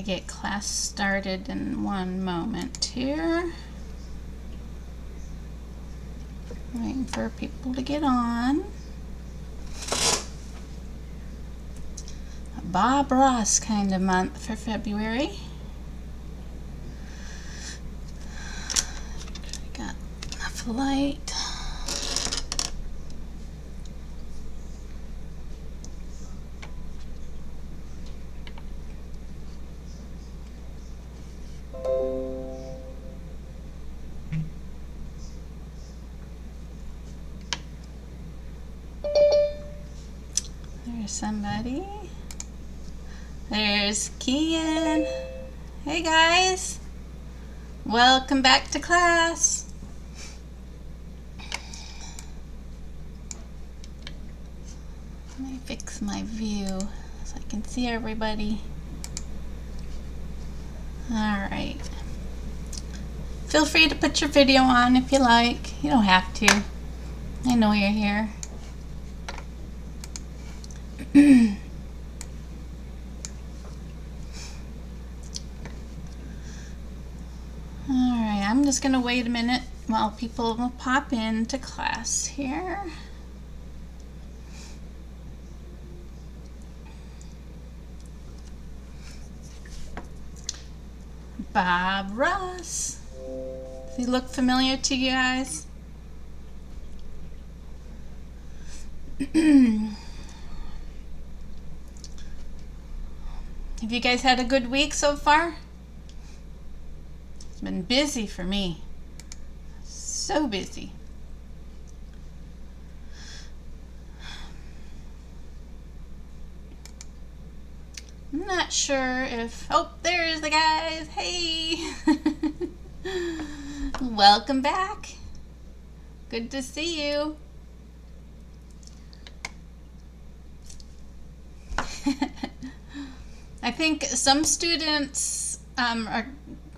I get class started in one moment here. Waiting for people to get on. A Bob Ross kind of month for February. Got enough light. There's somebody. There's Kian. Hey guys. Welcome back to class. Let me fix my view so I can see everybody. Alright. Feel free to put your video on if you like. You don't have to. I know you're here. Alright, I'm just going to wait a minute while people pop into class here. Bob Ross. Does he look familiar to you guys? Have you guys had a good week so far? It's been busy for me. So busy. I'm not sure if... Oh, there's the guys. Hey! Welcome back. Good to see you. I think some students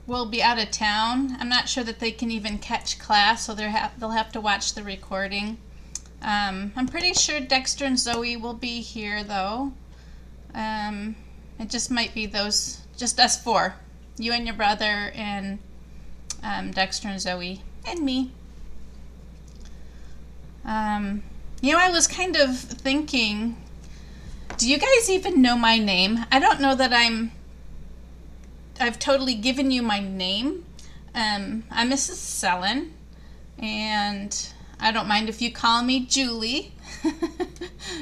will be out of town. I'm not sure that they can even catch class, so they'll have to watch the recording. I'm pretty sure Dexter and Zoe will be here, though. It just might be just us four. You and your brother and Dexter and Zoe and me. I was kind of thinking... Do you guys even know my name? I don't know that I've totally given you my name. I'm Mrs. Sellen, and I don't mind if you call me Julie.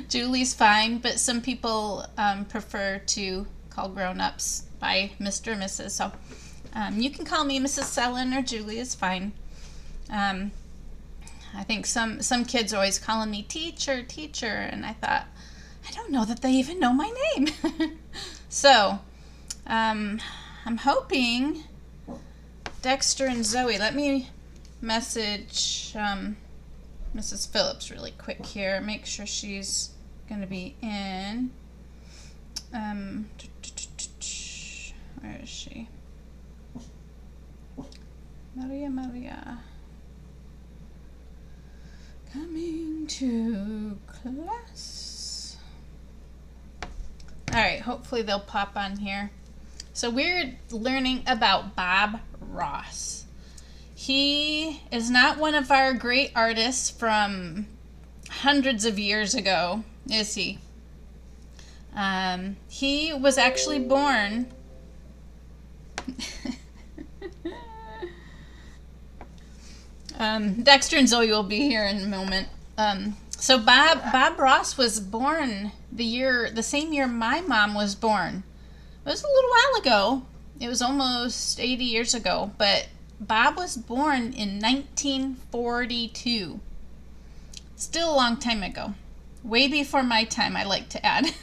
Julie's fine, but some people prefer to call grown-ups by Mr. or Mrs. So you can call me Mrs. Sellen or Julie is fine. I think some kids are always calling me teacher, and I thought, I don't know that they even know my name. So, I'm hoping Dexter and Zoe, let me message Mrs. Phillips really quick here, make sure she's going to be in. Where is she? Maria. Coming to class. Alright, hopefully they'll pop on here. So we're learning about Bob Ross. He is not one of our great artists from hundreds of years ago, is he? He was actually born... Dexter and Zoe will be here in a moment. So Bob Ross was born the same year my mom was born. It was a little while ago. It was almost 80 years ago, but Bob was born in 1942. Still a long time ago. Way before my time, I like to add.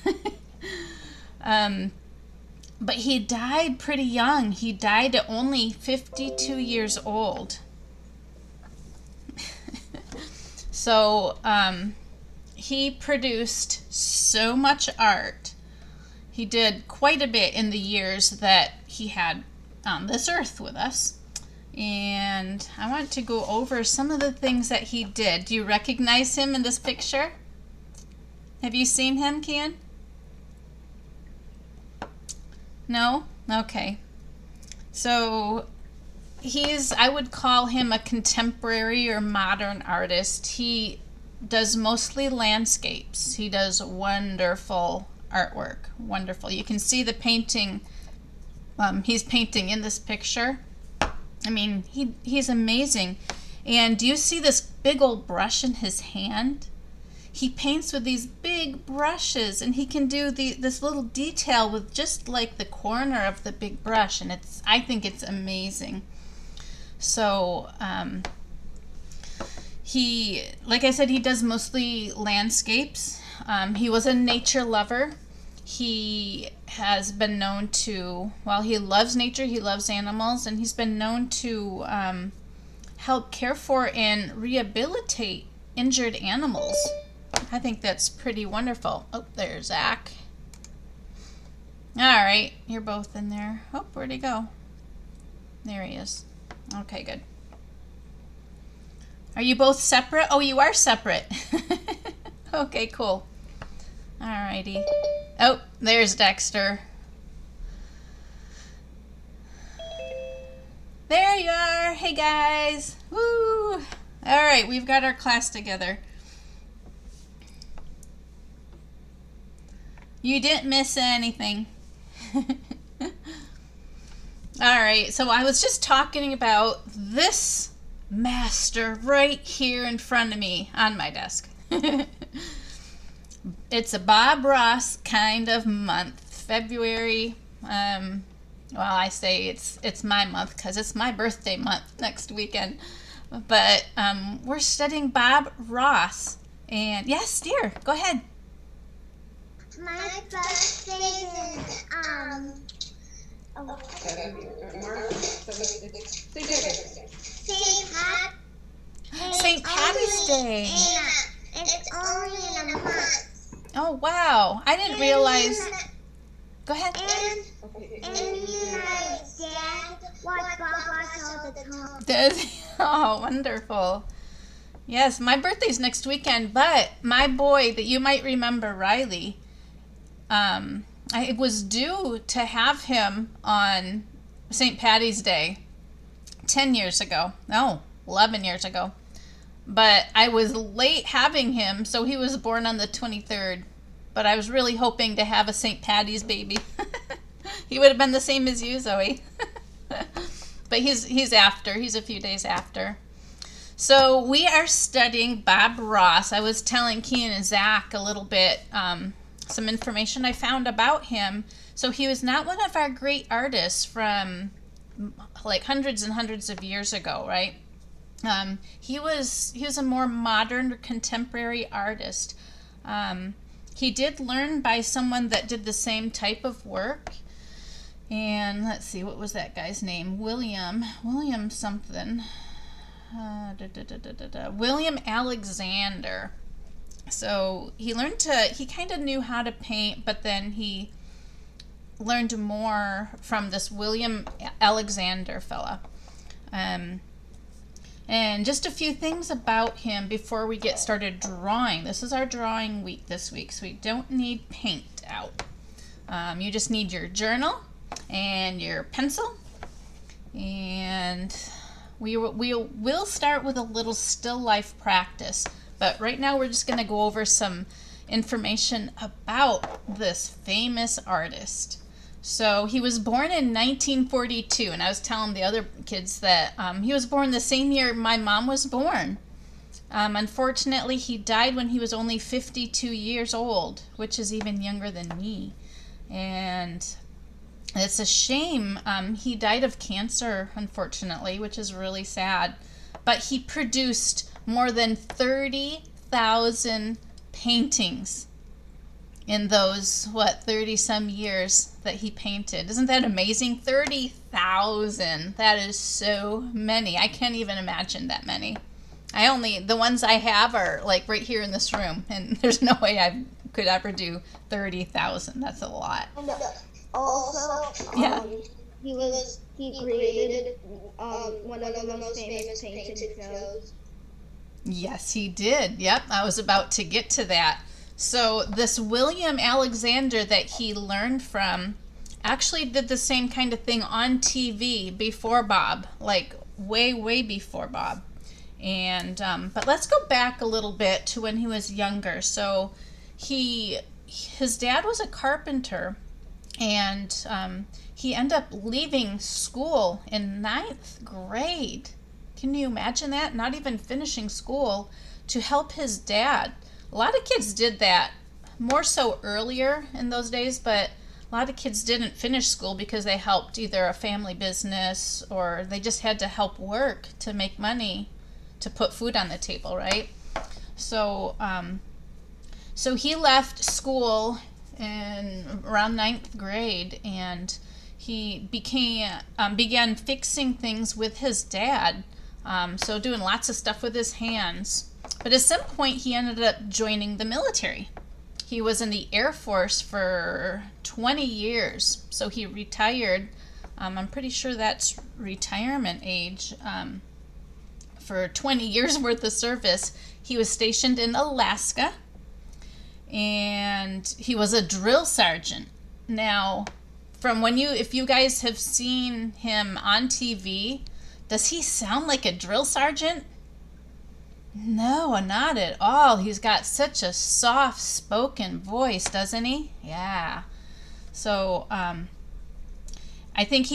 But he died pretty young. He died at only 52 years old. So, he produced so much art. He did quite a bit in the years that he had on this earth with us. And I want to go over some of the things that he did. Do you recognize him in this picture? Have you seen him, Kian? No? Okay. So I would call him a contemporary or modern artist. He does mostly landscapes. He does wonderful artwork. Wonderful. You can see the painting he's painting in this picture. I mean, he's amazing. And do you see this big old brush in his hand? He paints with these big brushes, and he can do this little detail with just like the corner of the big brush, and I think it's amazing. So like I said, he does mostly landscapes. He was a nature lover. He has been known to, he loves nature, he loves animals, and he's been known to help care for and rehabilitate injured animals. I think that's pretty wonderful. Oh, there's Zach. All right, you're both in there. Oh, where'd he go? There he is. Okay, good. Are you both separate? Oh, you are separate. Okay, cool. All righty. Oh, there's Dexter. There you are. Hey, guys. Woo. All right, we've got our class together. You didn't miss anything. All right, so I was just talking about this master right here in front of me on my desk. It's a Bob Ross kind of month. February, I say it's my month because it's my birthday month next weekend. But we're studying Bob Ross. And yes, dear, go ahead. My birthday is St. Patty's Day. It's only in a month. Oh wow! I didn't realize. Go ahead. And me and my dad watch Bob Ross all the time. Does he? Oh, wonderful. Yes, my birthday's next weekend, but my boy that you might remember, Riley, I was due to have him on St. Patty's Day 10 years ago. No, 11 years ago. But I was late having him, so he was born on the 23rd. But I was really hoping to have a St. Patty's baby. He would have been the same as you, Zoe. But he's after. He's a few days after. So we are studying Bob Ross. I was telling Keenan and Zach a little bit, some information I found about him. So he was not one of our great artists from like hundreds and hundreds of years ago, right? He was a more modern or contemporary artist. He did learn by someone that did the same type of work. And let's see, what was that guy's name? William something. William Alexander. So he kind of knew how to paint, but then he learned more from this William Alexander fella. And just a few things about him before we get started drawing. This is our drawing week this week, so we don't need paint out. You just need your journal and your pencil. And we'll start with a little still life practice. But right now we're just going to go over some information about this famous artist. So he was born in 1942, and I was telling the other kids that he was born the same year my mom was born. Unfortunately, he died when he was only 52 years old, which is even younger than me. And it's a shame. He died of cancer, unfortunately, which is really sad. But he produced more than 30,000 paintings in those, 30-some years that he painted. Isn't that amazing? 30,000. That is so many. I can't even imagine that many. The ones I have are like right here in this room, and there's no way I could ever do 30,000. That's a lot. And also, yeah. he created one of the most famous painting shows. Yes, he did. Yep, I was about to get to that. So this William Alexander that he learned from actually did the same kind of thing on TV before Bob, like way, way before Bob. And but let's go back a little bit to when he was younger. So his dad was a carpenter, and he ended up leaving school in ninth grade. Can you imagine that? Not even finishing school to help his dad. A lot of kids did that, more so earlier in those days, but a lot of kids didn't finish school because they helped either a family business or they just had to help work to make money to put food on the table, right? So, so he left school in around ninth grade, and he began fixing things with his dad. So doing lots of stuff with his hands. But at some point, he ended up joining the military. He was in the Air Force for 20 years, so he retired. I'm pretty sure that's retirement age. For 20 years worth of service. He was stationed in Alaska, and he was a drill sergeant. Now, if you guys have seen him on TV, does he sound like a drill sergeant? No, not at all. He's got such a soft-spoken voice, doesn't he? Yeah. So, I think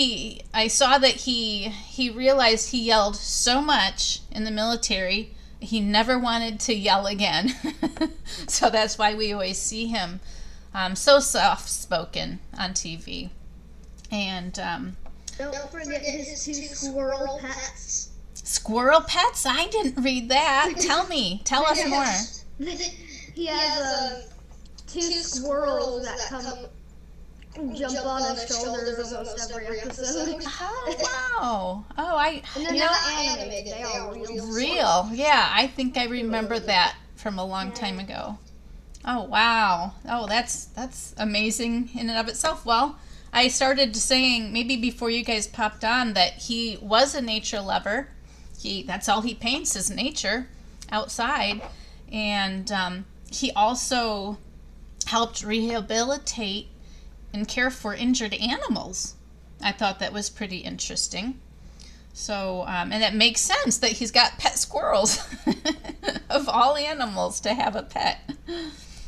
I saw that he realized he yelled so much in the military, he never wanted to yell again. So that's why we always see him so soft-spoken on TV. And don't forget his two squirrel pets. Squirrel pets? I didn't read that. Tell us more. He has two squirrels that come jump on his shoulders almost every episode. Oh, wow. Oh, and they're not animated. They are real. Yeah, I think I remember that from a long time ago. Oh, wow. Oh, that's amazing in and of itself. Well, I started saying, maybe before you guys popped on, that he was a nature lover. That's all he paints is nature outside. And he also helped rehabilitate and care for injured animals. I thought that was pretty interesting. So, and it makes sense that he's got pet squirrels of all animals to have a pet.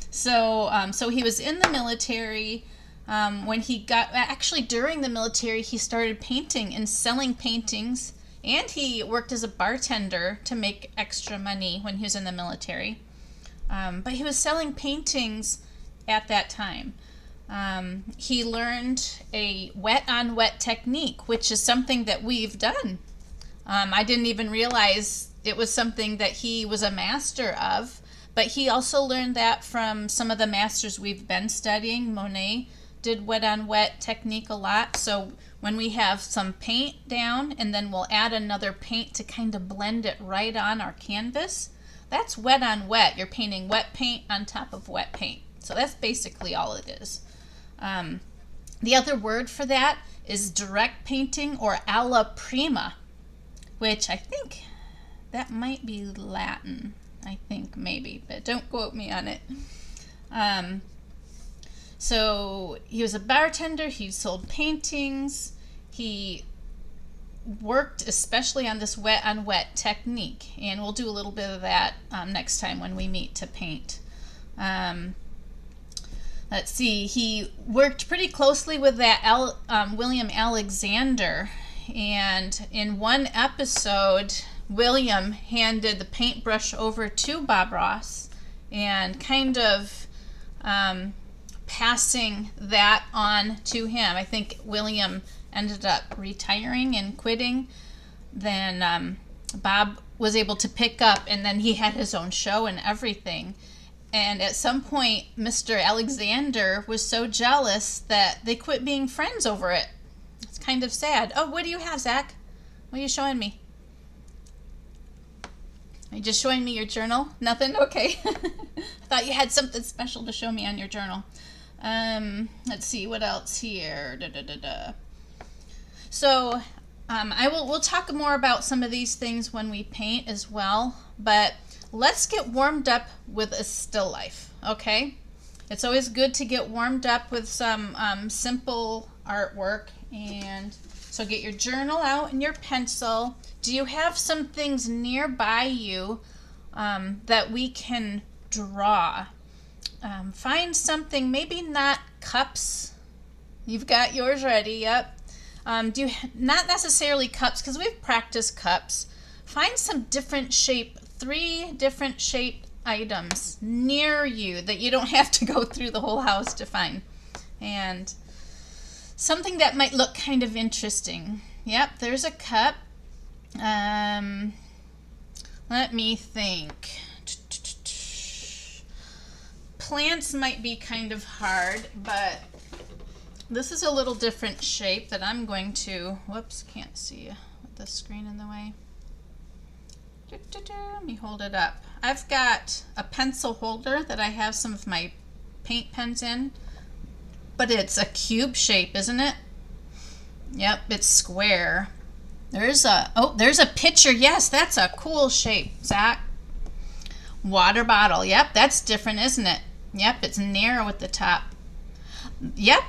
So, so he was in the military. When he actually during the military, he started painting and selling paintings, and he worked as a bartender to make extra money when he was in the military. But he was selling paintings at that time. He learned a wet-on-wet technique, which is something that we've done. I didn't even realize it was something that he was a master of, but he also learned that from some of the masters we've been studying. Monet did wet-on-wet technique a lot. So when we have some paint down and then we'll add another paint to kind of blend it right on our canvas, that's wet-on-wet. You're painting wet paint on top of wet paint. So that's basically all it is. The other word for that is direct painting or alla prima, which I think that might be Latin. I think maybe, but don't quote me on it. So he was a bartender. He sold paintings. He worked especially on this wet-on-wet technique, and we'll do a little bit of that next time when we meet to paint. Let's see, he worked pretty closely with that William Alexander, and in one episode, William handed the paintbrush over to Bob Ross and kind of passing that on to him. I think William ended up retiring and quitting. Then Bob was able to pick up, and then he had his own show and everything. And at some point, Mr. Alexander was so jealous that they quit being friends over it. It's kind of sad. Oh, what do you have, Zach? What are you showing me? Are you just showing me your journal? Nothing? Okay. I thought you had something special to show me on your journal. Let's see, what else here? So, we'll talk more about some of these things when we paint as well, but let's get warmed up with a still life, okay? It's always good to get warmed up with some simple artwork. And so get your journal out and your pencil. Do you have some things nearby you that we can draw? Find something, maybe not cups. You've got yours ready, yep. Not necessarily cups, because we've practiced cups. Find some different shape, 3 different shaped items near you that you don't have to go through the whole house to find. And something that might look kind of interesting. Yep, there's a cup. Let me think. Plants might be kind of hard, but this is a little different shape that I'm going to, whoops, can't see with the screen in the way. Let me hold it up. I've got a pencil holder that I have some of my paint pens in, but it's a cube shape, isn't it? Yep, it's square. There's a pitcher. Yes, that's a cool shape, Zach. Water bottle. Yep, that's different, isn't it? Yep, it's narrow at the top. Yep,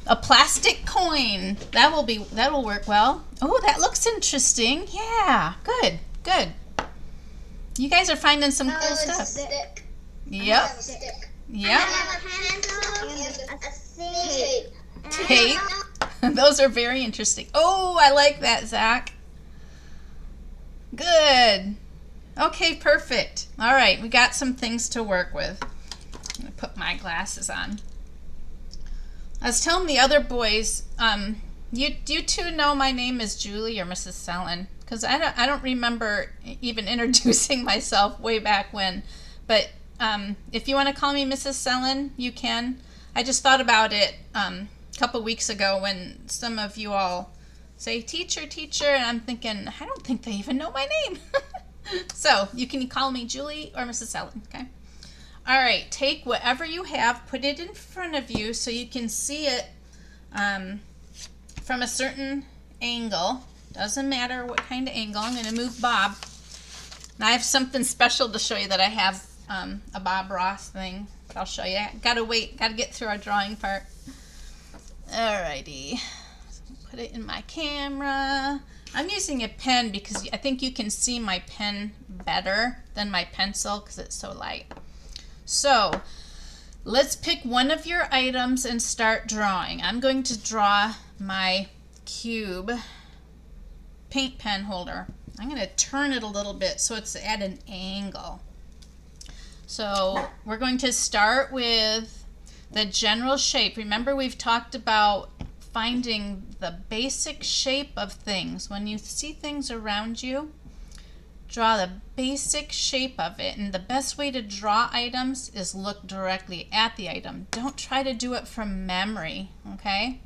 a plastic coin. That'll work well. Oh, that looks interesting. Yeah, good. You guys are finding some cool stuff. Stick. Yep. Yep. Tape. Those are very interesting. Oh, I like that, Zach. Good. Okay, perfect. All right, we got some things to work with. I'm going to put my glasses on. I was telling the other boys, you two know my name is Julie or Mrs. Sellen, because I don't remember even introducing myself way back when. But if you want to call me Mrs. Sellen, you can. I just thought about it a couple weeks ago when some of you all say teacher, and I'm thinking, I don't think they even know my name. So you can call me Julie or Mrs. Sellen, okay? All right, take whatever you have, put it in front of you so you can see it from a certain angle. Doesn't matter what kind of angle. I'm going to move Bob. And I have something special to show you that I have a Bob Ross thing. I'll show you. Gotta get through our drawing part. Alrighty. Put it in my camera. I'm using a pen because I think you can see my pen better than my pencil because it's so light. So let's pick one of your items and start drawing. I'm going to draw my cube paint pen holder. I'm going to turn it a little bit so it's at an angle. So we're going to start with the general shape. Remember, we've talked about finding the basic shape of things. When you see things around you, draw the basic shape of it. And the best way to draw items is look directly at the item. Don't try to do it from memory, okay?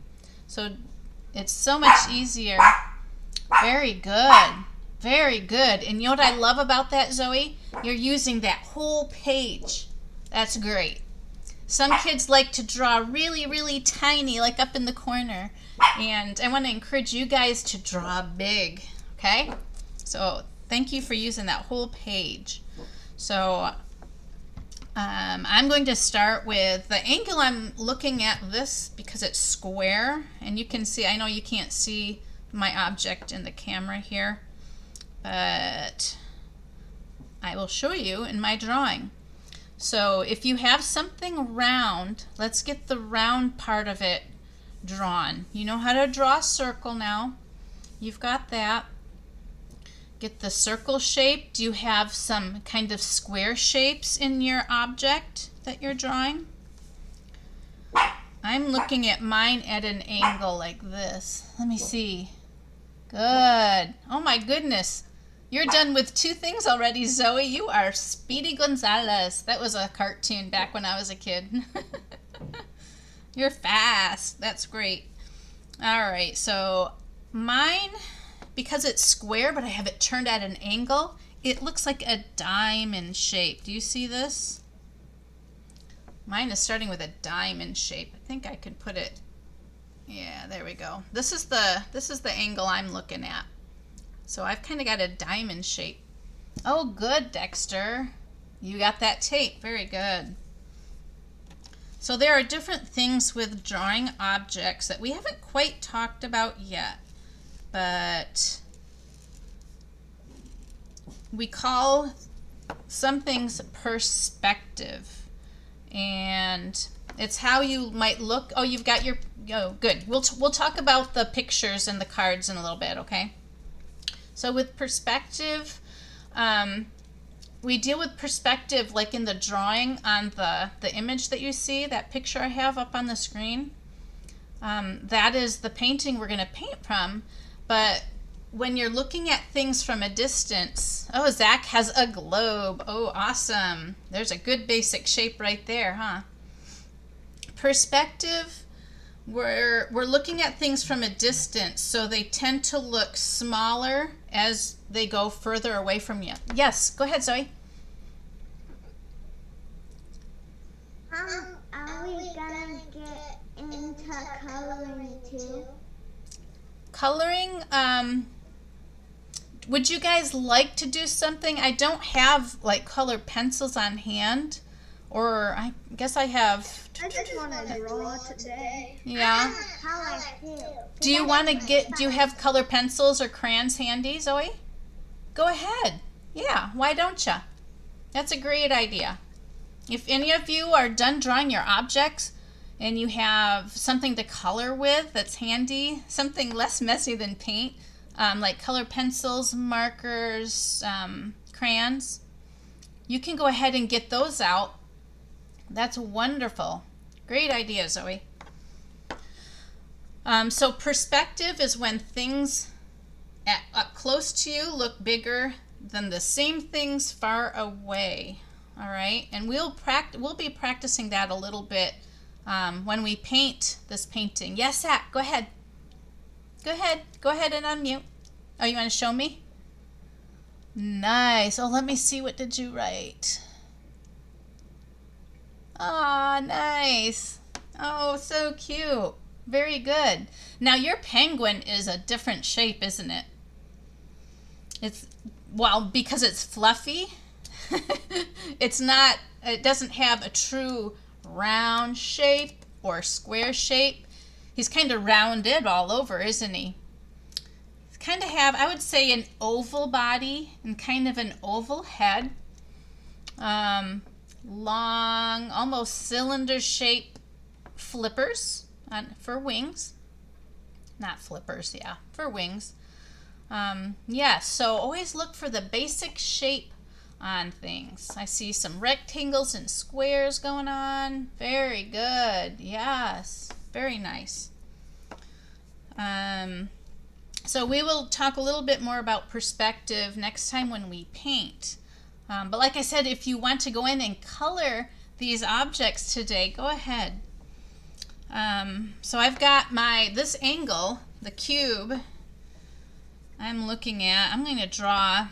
So it's so much easier. Very good. Very good. And you know what I love about that, Zoe? You're using that whole page. That's great. Some kids like to draw really, really tiny, like up in the corner. And I want to encourage you guys to draw big, okay? So thank you for using that whole page. So I'm going to start with the angle. I'm looking at this because it's square. And you can see, I know you can't see my object in the camera here, but I will show you in my drawing. So if you have something round, let's get the round part of it drawn. You know how to draw a circle now. You've got that. Get the circle shape. Do you have some kind of square shapes in your object that you're drawing? I'm looking at mine at an angle like this. Let me see. Good. Oh my goodness. You're done with 2 things already, Zoe. You are Speedy Gonzales. That was a cartoon back when I was a kid. You're fast. That's great. All right, so mine, because it's square, but I have it turned at an angle, it looks like a diamond shape. Do you see this? Mine is starting with a diamond shape. I think I could put it, yeah, there we go. This is the angle I'm looking at. So I've kind of got a diamond shape. Oh, good, Dexter. You got that tape. Very good. So there are different things with drawing objects that we haven't quite talked about yet, but we call some things perspective, and it's how you might look. Oh, you've got your, oh, good. We'll talk about the pictures and the cards in a little bit, okay? So with perspective, we deal with perspective like in the drawing on the image that you see, that picture I have up on the screen. That is the painting we're going to paint from. But when you're looking at things from a distance, oh, Zach has a globe. Oh, awesome. There's a good basic shape right there, huh? Perspective, we're looking at things from a distance, so they tend to look smaller as they go further away from you. Yes, go ahead, Zoe. Are we gonna get into coloring too? Coloring, would you guys like to do something? I don't have like colored pencils on hand, or I guess I have. I just want to draw today. Yeah. Color too. Do you want to do you have color pencils or crayons handy, Zoe? Go ahead. Yeah, why don't you? That's a great idea. If any of you are done drawing your objects and you have something to color with that's handy, something less messy than paint, like color pencils, markers, crayons, you can go ahead and get those out. That's wonderful. Great idea, Zoe. So perspective is when things up close to you look bigger than the same things far away. All right, and we'll be practicing that a little bit when we paint this painting. Yes, Zach, go ahead. Go ahead and unmute. Oh, you want to show me? Nice. Oh, let me see. What did you write? Oh, nice. Oh, so cute. Very good. Now your penguin is a different shape, isn't it? Because it's fluffy, it doesn't have a true round shape or square shape. He's kind of rounded all over, isn't he? He's kind of have, I would say, an oval body and kind of an oval head. Long, almost cylinder shape flippers for wings. Not flippers, yeah, for wings. So always look for the basic shape on things. I see some rectangles and squares going on. Very good. Yes, very nice. So we will talk a little bit more about perspective next time when we paint. But like I said, if you want to go in and color these objects today, go ahead. So I've got this angle, the cube, I'm going to draw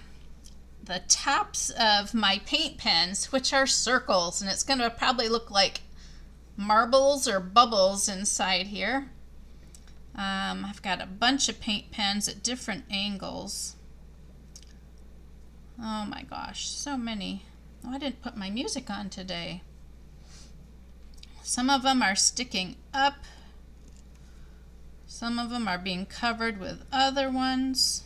the tops of my paint pens, which are circles, and it's going to probably look like marbles or bubbles inside here. I've got a bunch of paint pens at different angles. Oh my gosh, so many. Oh, I didn't put my music on today. Some of them are sticking up. Some of them are being covered with other ones.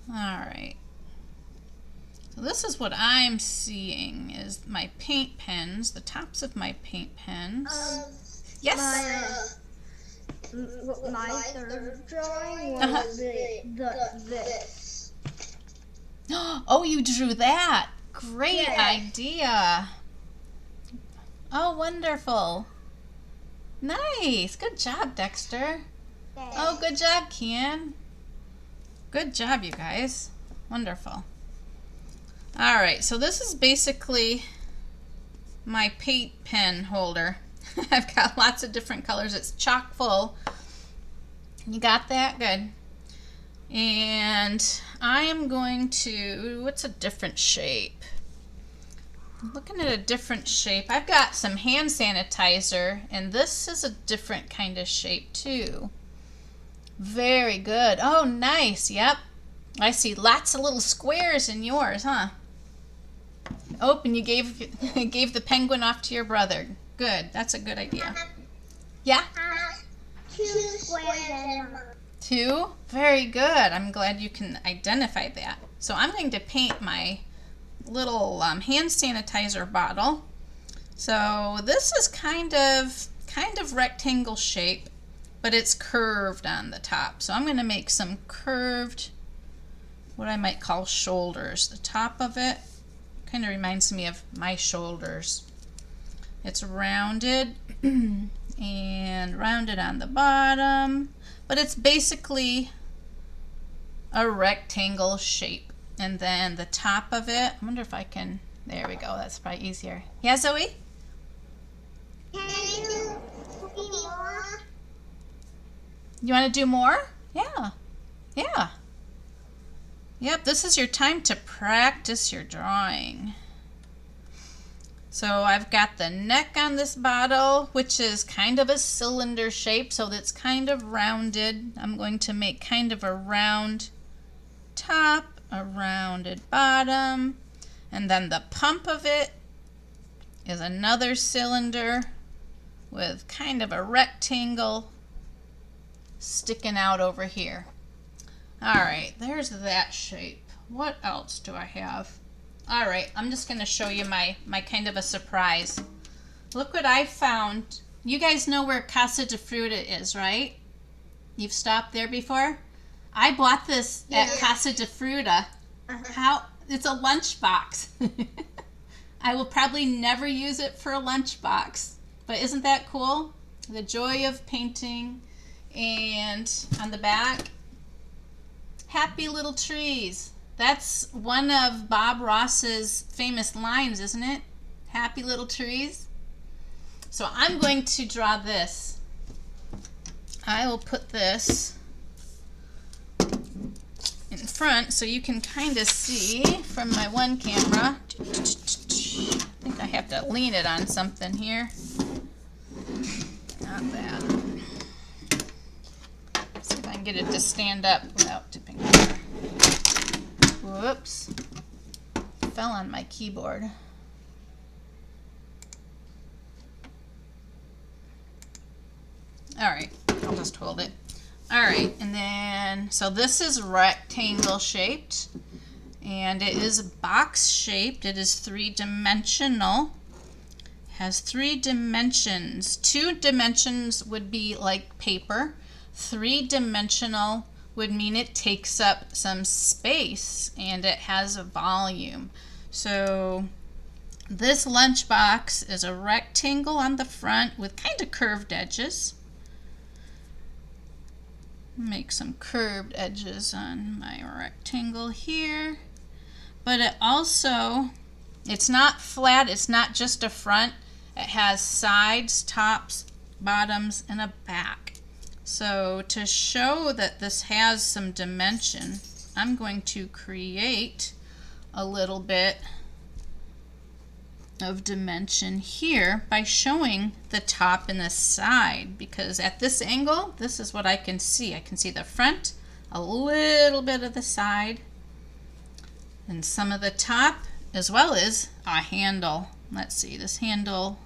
All right. So this is what I'm seeing is my paint pens, the tops of my paint pens. Yes. My third drawing was this. Oh, you drew that. Great idea. Oh, wonderful. Nice. Good job, Dexter. Oh, good job, Kian. Good job, you guys. Wonderful. All right, so this is basically my paint pen holder. I've got lots of different colors. It's chock full. You got that? Good. And I am going to, what's a different shape? I'm looking at a different shape. I've got some hand sanitizer, and this is a different kind of shape too. Very good. Oh, nice. Yep. I see lots of little squares in yours, huh? Oh, and you gave gave the penguin off to your brother. Good. That's a good idea. Yeah? Two squares in mine. Two? Very good. I'm glad you can identify that. So I'm going to paint my little hand sanitizer bottle. So this is kind of rectangle shape, but it's curved on the top. So I'm going to make some curved, what I might call shoulders. The top of it kind of reminds me of my shoulders. It's rounded and rounded on the bottom, but it's basically a rectangle shape. And then the top of it, I wonder if I can, there we go, that's probably easier. Yeah, Zoe? Can you do more? You want to do more? Yeah. Yeah. Yep, this is your time to practice your drawing. So I've got the neck on this bottle, which is kind of a cylinder shape, so that's kind of rounded. I'm going to make kind of a round top, a rounded bottom, and then the pump of it is another cylinder with kind of a rectangle sticking out over here. All right, there's that shape. What else do I have? All right, I'm just going to show you my kind of a surprise. Look what I found. You guys know where Casa de Fruta is, right? You've stopped there before? I bought this at Casa de Fruta. It's a lunchbox. I will probably never use it for a lunchbox, but isn't that cool? The joy of painting. And on the back, happy little trees. That's one of Bob Ross's famous lines, isn't it? Happy little trees. So I'm going to draw this. I will put this in front so you can kind of see from my one camera. I think I have to lean it on something here. Not bad. See if I can get it to stand up without tipping over. Whoops. Fell on my keyboard. Alright, I'll just hold it. Alright, and then, so this is rectangle shaped, and it is box shaped. It is three-dimensional. Has 3 dimensions. 2 dimensions would be like paper. 3-dimensional would mean it takes up some space and it has a volume. So this lunchbox is a rectangle on the front with kind of curved edges. Make some curved edges on my rectangle here. But it also, it's not flat, it's not just a front. It has sides, tops, bottoms, and a back. So to show that this has some dimension, I'm going to create a little bit of dimension here by showing the top and the side, because at this angle, this is what I can see. I can see the front, a little bit of the side, and some of the top, as well as a handle. Let's see, this handle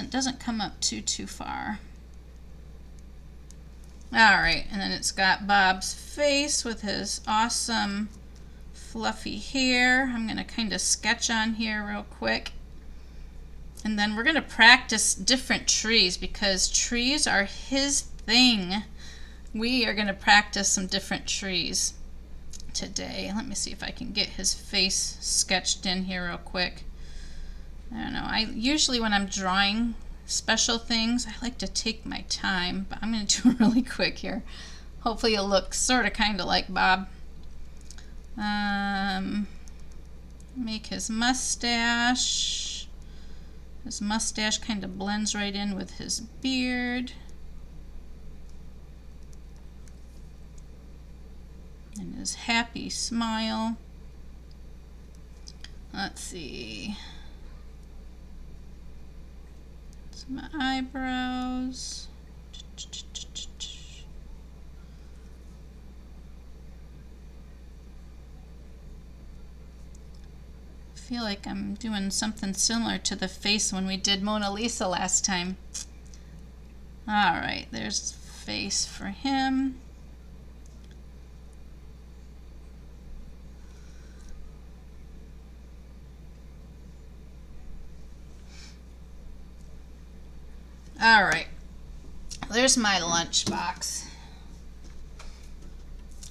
doesn't come up too far. Alright, and then it's got Bob's face with his awesome fluffy hair. I'm going to kind of sketch on here real quick. And then we're going to practice different trees because trees are his thing. We are going to practice some different trees today. Let me see if I can get his face sketched in here real quick. I don't know. I usually when I'm drawing special things, I like to take my time, but I'm going to do it really quick here. Hopefully it'll look sort of kind of like Bob. Make his mustache. His mustache kind of blends right in with his beard. And his happy smile. Let's see. Some eyebrows. feel like I'm doing something similar to the face when we did Mona Lisa last time. All right, there's face for him. All right, there's my lunchbox.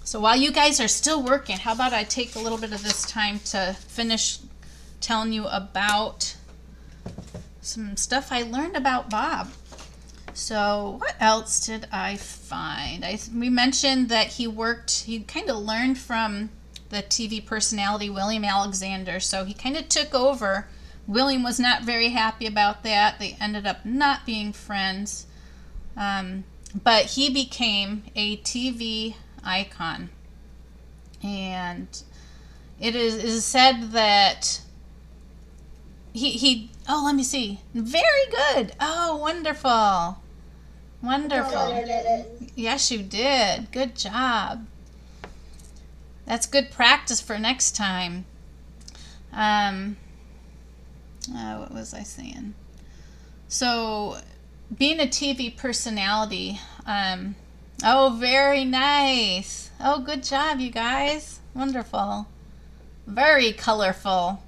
So while you guys are still working, how about I take a little bit of this time to finish telling you about some stuff I learned about Bob. So what else did I find? We mentioned that he kind of learned from the TV personality William Alexander. So he kind of took over. William was not very happy about that. They ended up not being friends. But he became a TV icon. And it is said that he let me see. Very good. Oh, wonderful. Wonderful. Yes, you did. Good job. That's good practice for next time. What was I saying? So, being a TV personality, oh, very nice. Oh, good job, you guys. Wonderful. Very colorful.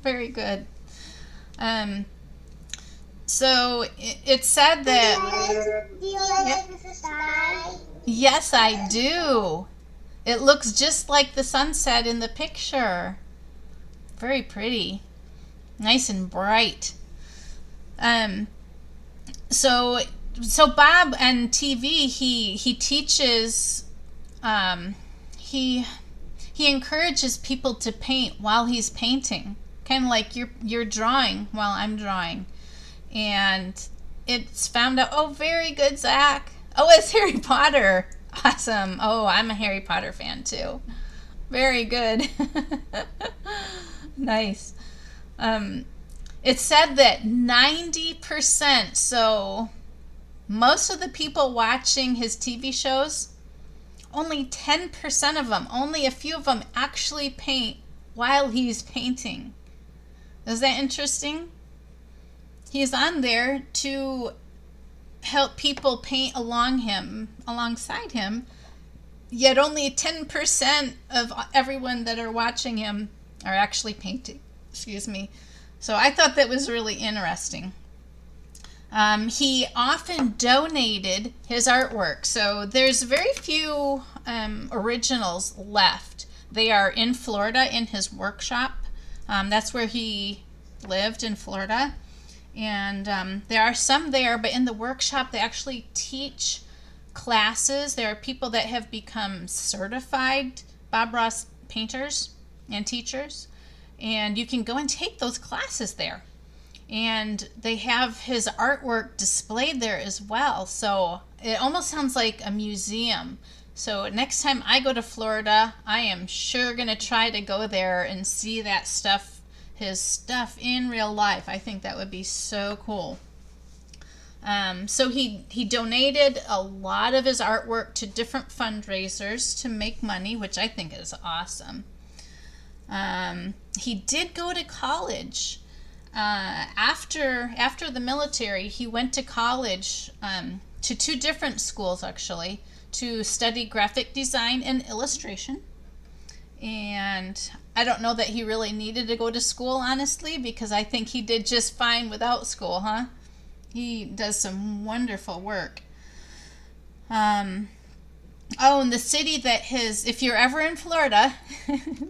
Very good. So it's said that. Do you like the sky? Yes, I do. It looks just like the sunset in the picture. Very pretty. Nice and bright. So Bob on TV, he teaches, he encourages people to paint while he's painting, kind of like you're drawing while I'm drawing, and it's found out. Oh, very good, Zach. Oh, it's Harry Potter. Awesome. Oh, I'm a Harry Potter fan too. Very good. Nice. It's said that 90%, so most of the people watching his TV shows, only 10% of them, only a few of them actually paint while he's painting. Is that interesting? He's on there to help people paint alongside him, yet only 10% of everyone that are watching him are actually painting. Excuse me. So I thought that was really interesting. He often donated his artwork. So there's very few originals left. They are in Florida in his workshop. That's where he lived, in Florida. And there are some there, but in the workshop they actually teach classes. There are people that have become certified Bob Ross painters and teachers. And you can go and take those classes there. And they have his artwork displayed there as well. So it almost sounds like a museum. So next time I go to Florida, I am sure going to try to go there and see that stuff, his stuff in real life. I think that would be so cool. So he donated a lot of his artwork to different fundraisers to make money, which I think is awesome. He did go to college. After the military, he went to college, to two different schools actually, to study graphic design and illustration. And I don't know that he really needed to go to school, honestly, because I think he did just fine without school, huh? He does some wonderful work. Oh, and the city that if you're ever in Florida,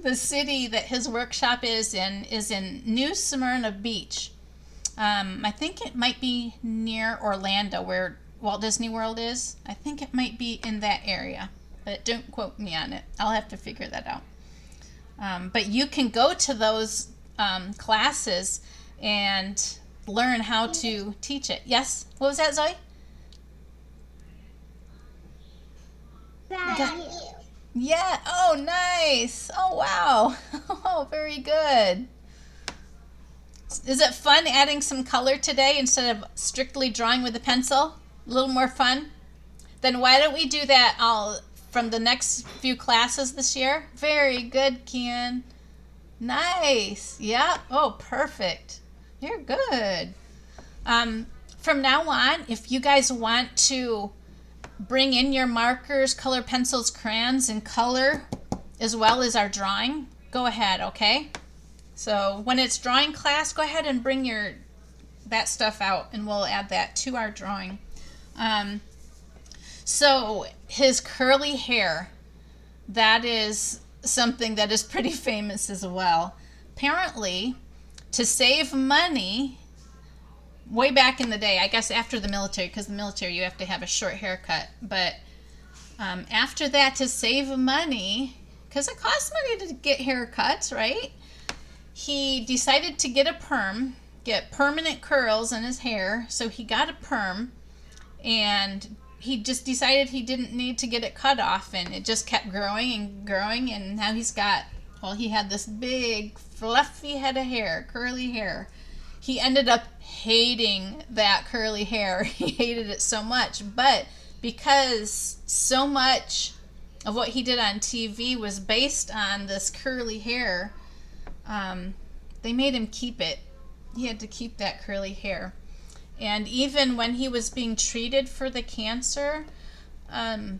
the city that his workshop is in New Smyrna Beach. I think it might be near Orlando, where Walt Disney World is. I think it might be in that area, but don't quote me on it. I'll have to figure that out. But you can go to those classes and learn how to teach it. Yes? What was that, Zoe? Yeah. Oh, nice. Oh, wow. Oh, very good. Is it fun adding some color today instead of strictly drawing with a pencil? A little more fun? Then why don't we do that from the next few classes this year? Very good, Kian. Nice. Yep. Oh, perfect. You're good. From now on, if you guys want to bring in your markers, color pencils, crayons, and color as well as our drawing, go ahead, okay? So when it's drawing class, go ahead and bring that stuff out and we'll add that to our drawing. So his curly hair, that is something that is pretty famous as well. Apparently, to save money, way back in the day, I guess after the military, because the military you have to have a short haircut, but after that, to save money, because it costs money to get haircuts, right? He decided to get permanent curls in his hair, so he got a perm, and he just decided he didn't need to get it cut off, and it just kept growing and growing, and now he had this big fluffy head of hair, curly hair. He ended up hating that curly hair. He hated it so much, but because so much of what he did on TV was based on this curly hair, they made him keep it. He had to keep that curly hair. And even when he was being treated for the cancer, the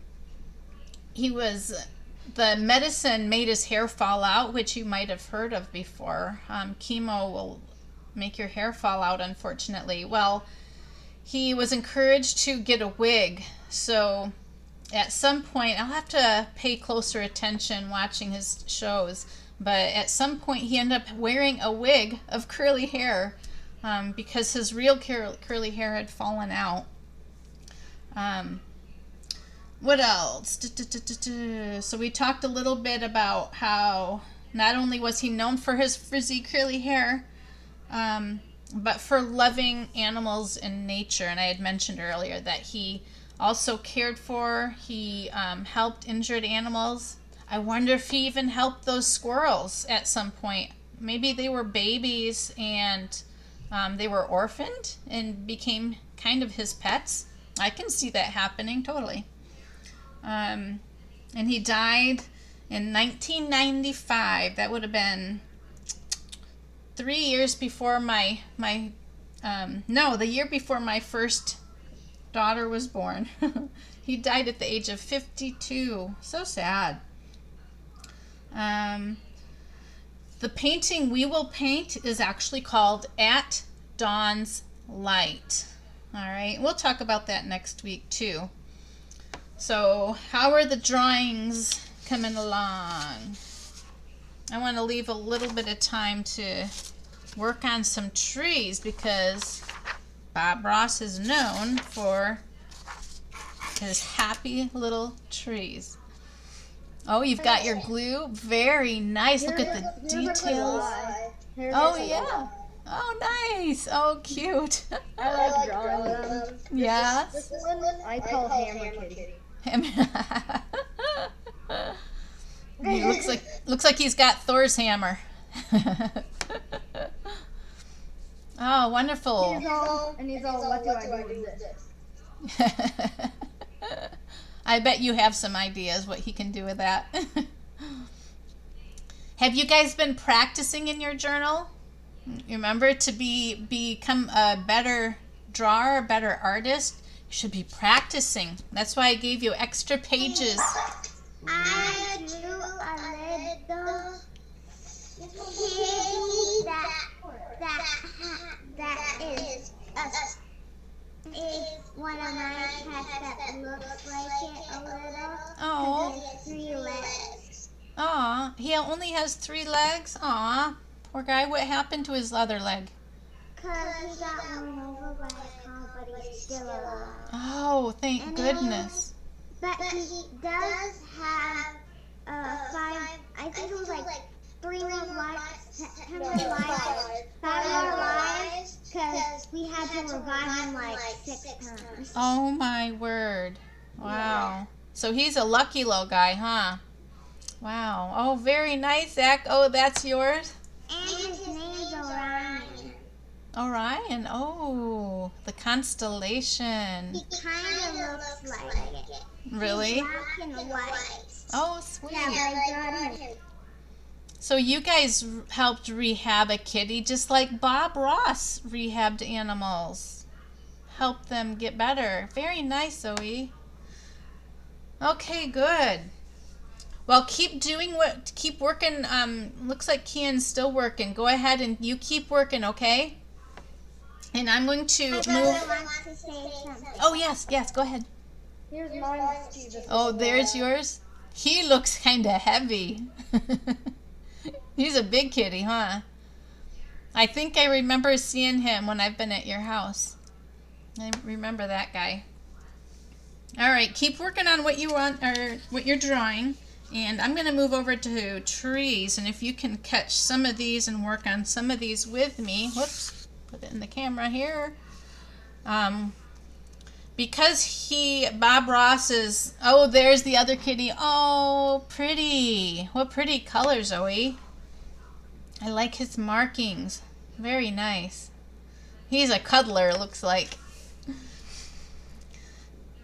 medicine made his hair fall out, which you might have heard of before. Chemo will make your hair fall out, unfortunately. Well, he was encouraged to get a wig. So at some point, I'll have to pay closer attention watching his shows, but at some point he ended up wearing a wig of curly hair because his real curly hair had fallen out. What else? So we talked a little bit about how not only was he known for his frizzy curly hair, but for loving animals and nature. And I had mentioned earlier that he also cared for, he helped injured animals. I wonder if he even helped those squirrels at some point. Maybe they were babies and they were orphaned and became kind of his pets. I can see that happening totally. And he died in 1995. That would have been 3 years before the year before my first daughter was born. He died at the age of 52. So sad. The painting we will paint is actually called At Dawn's Light. All right, we'll talk about that next week too. So how are the drawings coming along? I want to leave a little bit of time to work on some trees because Bob Ross is known for his happy little trees. Oh, you've got your glue. Very nice. Look at the details. Oh, yeah. Oh, nice. Oh, cute. I like drawing them. Yeah. This one I call Hammer Kitty. He looks like he's got Thor's hammer. Oh, wonderful. He's all, what do I do with this? I bet you have some ideas what he can do with that. Have you guys been practicing in your journal? Remember, to become a better drawer, a better artist, you should be practicing. That's why I gave you extra pages. I drew a little kitty is one of my cats that looks like it a little. Oh. It has 3 legs. Aw, he only has 3 legs? Aw, poor guy. What happened to his other leg? Because he got run over by a car, but he's still alive. Oh, thank goodness. But he does have 5, I think it was like 3 more lives, 10 more lives, 5 more lives, because we had to revive him like 6 times. Oh my word. Wow. So he's a lucky little guy, huh? Wow. Oh, very nice, Zach. Oh, that's yours? And his name's Orion. Orion. Oh, the constellation. He kind of looks like it. Really? He's black and white. Oh, sweet. Yeah, but I got him. So you guys helped rehab a kitty just like Bob Ross rehabbed animals. Help them get better. Very nice, Zoe. Okay, good. Well, keep working. Looks like Kian's still working. Go ahead and you keep working, okay? And I'm going to My move. brother wants to say something. Oh, yes, go ahead. Here's mine, Steve. Oh, there's yours. He looks kind of heavy. He's a big kitty, huh? I think I remember seeing him when I've been at your house. I remember that guy. All right, keep working on what you want or what you're drawing. And I'm going to move over to trees. And if you can catch some of these and work on some of these with me. Whoops, put it in the camera here. Because Bob Ross is, oh, there's the other kitty. Oh, pretty. What pretty color, Zoe. I like his markings. Very nice. He's a cuddler, looks like.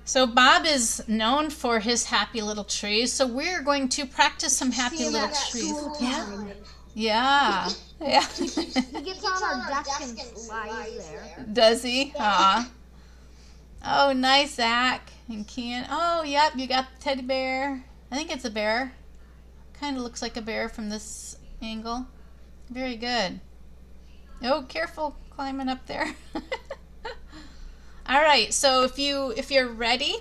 So Bob is known for his happy little trees. So we're going to practice some happy little trees. Yeah. He gets on our desk and slides there. Does he? Aw. Oh, nice, Zach and Kian. Oh, yep, you got the teddy bear. I think it's a bear. Kind of looks like a bear from this angle. Very good. Oh, careful climbing up there. All right, so if you're ready,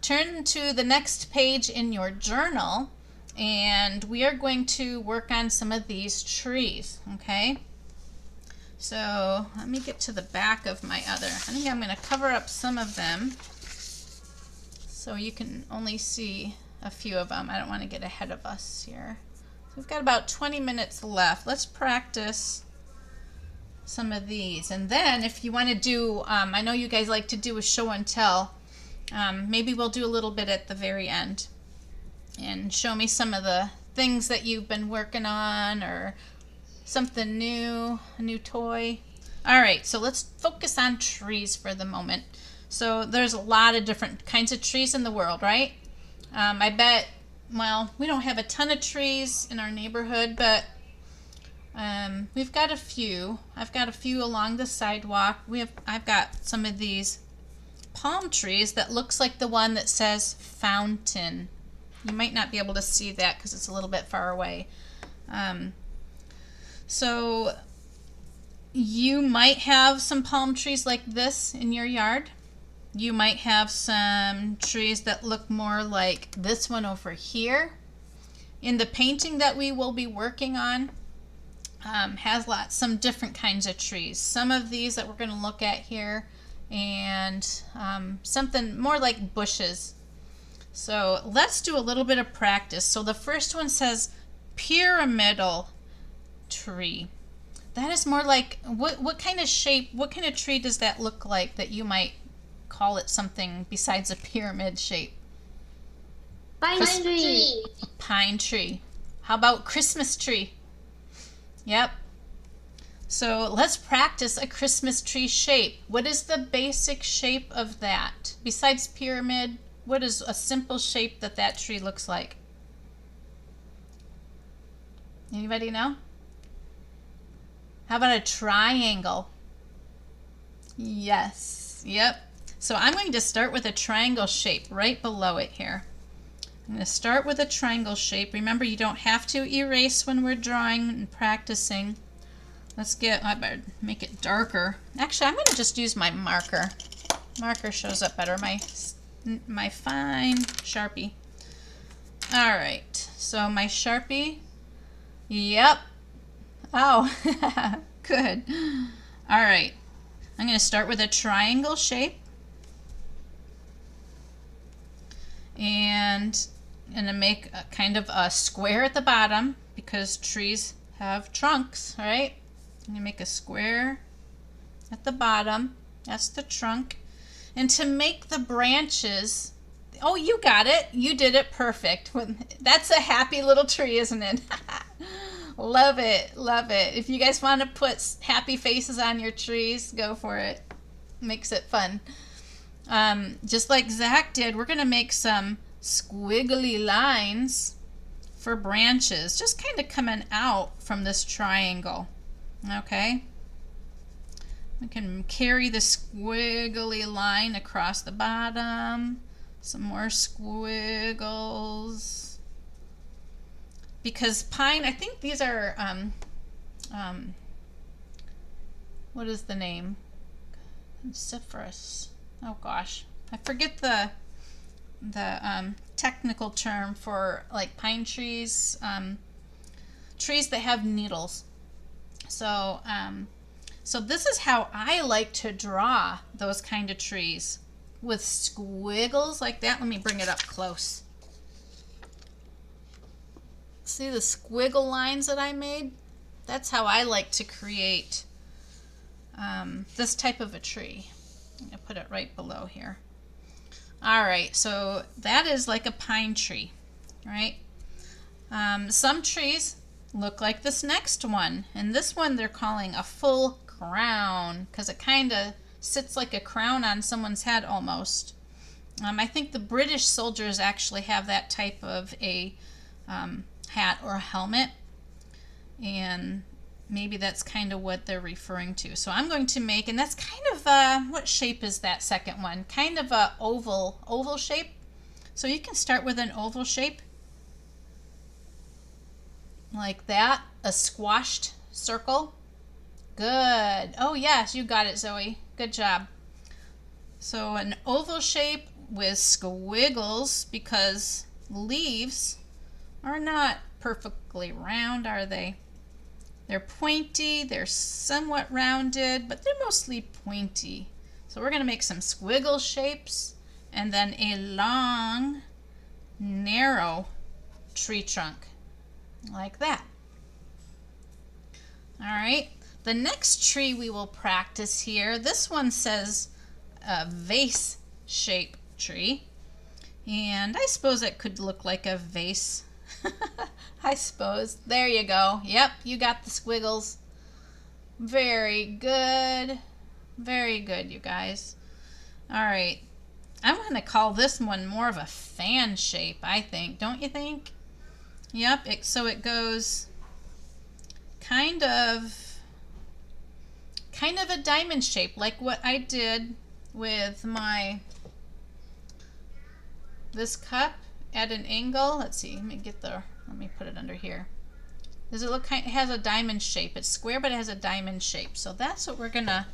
turn to the next page in your journal, and we are going to work on some of these trees, okay? So let me get to the back of my other. I think I'm going to cover up some of them so you can only see a few of them. I don't want to get ahead of us here. So we've got about 20 minutes left. Let's practice some of these. And then if you want to do, I know you guys like to do a show and tell. Maybe we'll do a little bit at the very end and show me some of the things that you've been working on or something new, a new toy. All right, so let's focus on trees for the moment. So there's a lot of different kinds of trees in the world, right? I bet, well, we don't have a ton of trees in our neighborhood, but we've got a few. I've got a few along the sidewalk. I've got some of these palm trees that looks like the one that says fountain. You might not be able to see that because it's a little bit far away. So you might have some palm trees like this in your yard. You might have some trees that look more like this one over here. In the painting that we will be working on, has some different kinds of trees. Some of these that we're going to look at here, and something more like bushes. So let's do a little bit of practice. So the first one says pyramidal tree. That is more like, what kind of shape, what kind of tree does that look like that you might call it something besides a pyramid shape? Pine tree. Pine tree. How about Christmas tree? Yep. So let's practice a Christmas tree shape. What is the basic shape of that? Besides pyramid, what is a simple shape that tree looks like? Anybody know? How about a triangle? Yes. Yep. So I'm going to start with a triangle shape right below it here. I'm going to start with a triangle shape. Remember, you don't have to erase when we're drawing and practicing. I better make it darker. Actually, I'm going to just use my marker. Marker shows up better. My fine Sharpie. All right. So my Sharpie. Yep. Oh, good. All right. I'm going to start with a triangle shape. And I'm going to make a kind of a square at the bottom because trees have trunks, right? I'm going to make a square at the bottom. That's the trunk. And to make the branches, oh, you got it. You did it perfect. That's a happy little tree, isn't it? Love it. Love it. If you guys want to put happy faces on your trees, go for it. Makes it fun. Just like Zach did, we're going to make some squiggly lines for branches, just kind of coming out from this triangle. Okay? We can carry the squiggly line across the bottom. Some more squiggles. Because pine, I think these are, what is the name? Coniferous. Oh gosh, I forget the technical term for like pine trees, trees that have needles. So so this is how I like to draw those kind of trees, with squiggles like that. Let me bring it up close. See the squiggle lines that I made? That's how I like to create this type of a tree. I'm going to put it right below here. All right, so that is like a pine tree, right? Some trees look like this next one, and this one they're calling a full crown because it kind of sits like a crown on someone's head almost. I think the British soldiers actually have that type of a hat or a helmet, and maybe that's kind of what they're referring to. So I'm going to make, and that's kind of what shape is that second one? Kind of a oval shape. So you can start with an oval shape like that, a squashed circle. Good. Oh yes, you got it, Zoe. Good job. So an oval shape with squiggles, because leaves are not perfectly round, are they? They're pointy, they're somewhat rounded, but they're mostly pointy. So we're going to make some squiggle shapes and then a long, narrow tree trunk like that. All right, the next tree we will practice here, this one says a vase shape tree, and I suppose it could look like a vase. I suppose. There you go. Yep, you got the squiggles. Very good. Very good, you guys. All right. I'm going to call this one more of a fan shape, I think. Don't you think? Yep. So it goes kind of a diamond shape, like what I did with this cup at an angle. Let's see. Let me put it under here. Does it look it has a diamond shape? It's square, but it has a diamond shape. So that's what we're gonna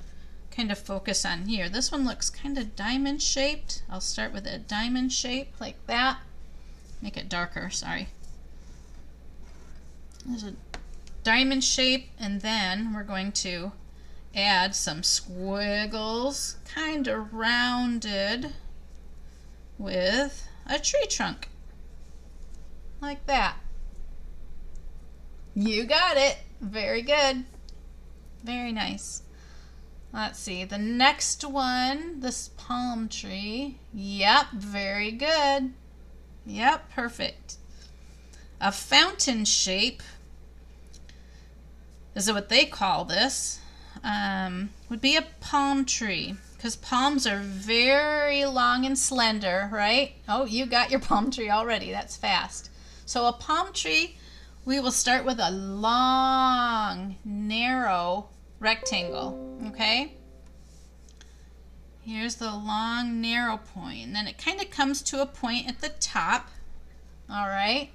kind of focus on here. This one looks kind of diamond shaped. I'll start with a diamond shape like that. Make it darker, sorry. There's a diamond shape, and then we're going to add some squiggles, kind of rounded, with a tree trunk. Like that. You got it. Very good. Very nice. Let's see. The next one, this palm tree. Yep, very good. Yep, perfect. A fountain shape is what they call this. Would be a palm tree, because palms are very long and slender, right? Oh, you got your palm tree already. That's fast. So a palm tree, we will start with a long, narrow rectangle, okay? Here's the long, narrow point. And then it kind of comes to a point at the top, all right?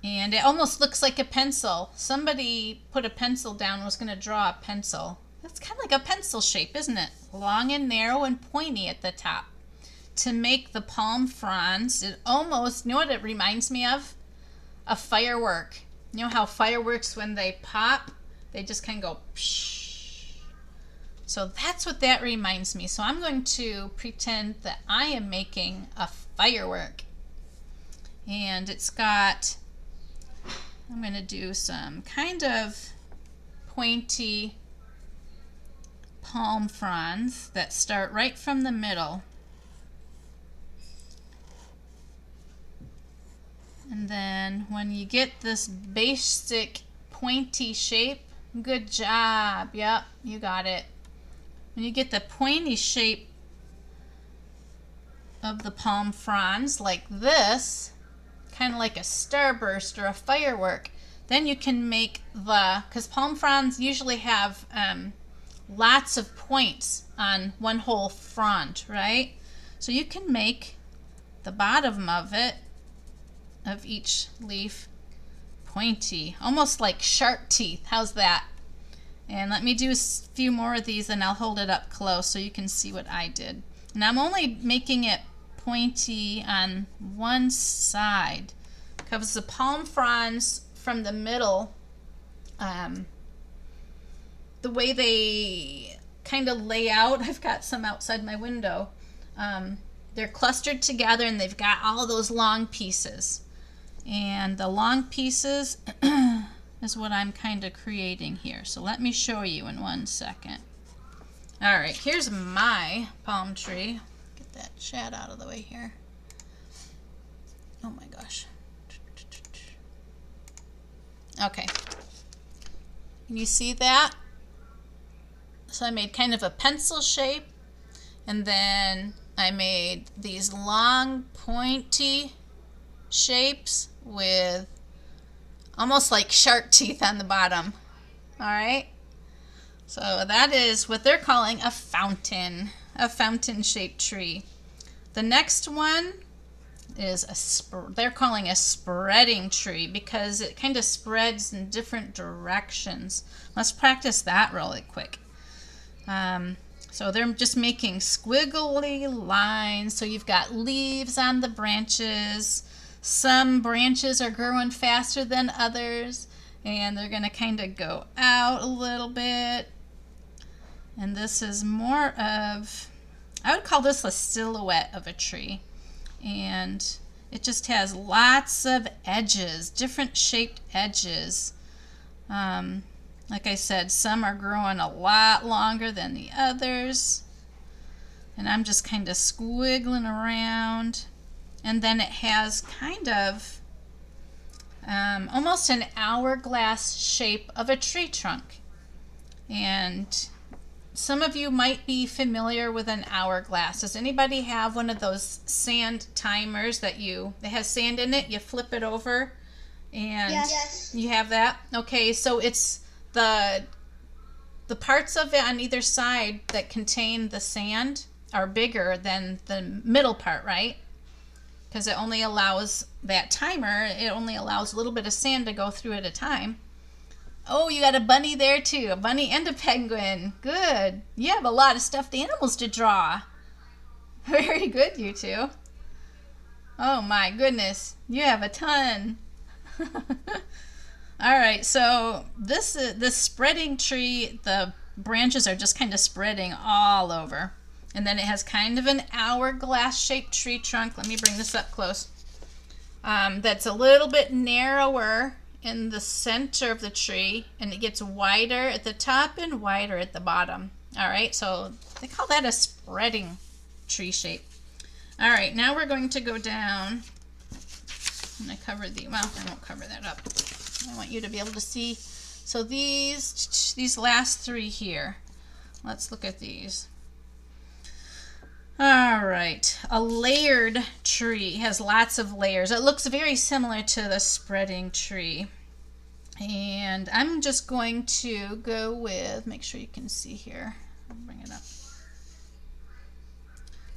And it almost looks like a pencil. Somebody put a pencil down, was going to draw a pencil. That's kind of like a pencil shape, isn't it? Long and narrow and pointy at the top. To make the palm fronds, it almost, you know what it reminds me of? A firework. You know how fireworks, when they pop, they just kind of go psh. So that's what that reminds me. So I'm going to pretend that I am making a firework. And it's got, I'm going to do some kind of pointy palm fronds that start right from the middle. And then when you get this basic pointy shape, good job. Yep, you got it. When you get the pointy shape of the palm fronds like this, kind of like a starburst or a firework, then you can make because palm fronds usually have lots of points on one whole frond, right? So you can make the bottom of each leaf pointy, almost like shark teeth. How's that? And let me do a few more of these and I'll hold it up close so you can see what I did. And I'm only making it pointy on one side because the palm fronds from the middle, the way they kind of lay out, I've got some outside my window, they're clustered together and they've got all those long pieces. And the long pieces is what I'm kind of creating here. So let me show you in 1 second. All right, here's my palm tree. Get that chat out of the way here. Oh my gosh. Okay. Can you see that? So I made kind of a pencil shape, and then I made these long pointy shapes with almost like shark teeth on the bottom. All right. So that is what they're calling a fountain-shaped tree. The next one is they're calling a spreading tree because it kind of spreads in different directions. Let's practice that really quick. So they're just making squiggly lines. So you've got leaves on the branches. Some branches are growing faster than others, and they're going to kind of go out a little bit. And this is more of, I would call this a silhouette of a tree. And it just has lots of edges, different shaped edges. Like I said, some are growing a lot longer than the others. And I'm just kind of squiggling around. And then it has kind of almost an hourglass shape of a tree trunk. And some of you might be familiar with an hourglass. Does anybody have one of those sand timers that has sand in it? You flip it over and Yes. you have that? Okay, so it's the parts of it on either side that contain the sand are bigger than the middle part, right? Because it only allows that timer, it only allows a little bit of sand to go through at a time. Oh, you got a bunny there too, a bunny and a penguin. Good. You have a lot of stuffed animals to draw. Very good, you two. Oh my goodness, you have a ton. All right, so this spreading tree, the branches are just kind of spreading all over. And then it has kind of an hourglass shaped tree trunk. Let me bring this up close. That's a little bit narrower in the center of the tree, and it gets wider at the top and wider at the bottom. All right, so they call that a spreading tree shape. All right, now we're going to go down. I'm going to cover well, I won't cover that up. I want you to be able to see. So these last three here, let's look at these. All right, a layered tree has lots of layers. It looks very similar to the spreading tree. And I'm just going to go with, make sure you can see here. I'll bring it up.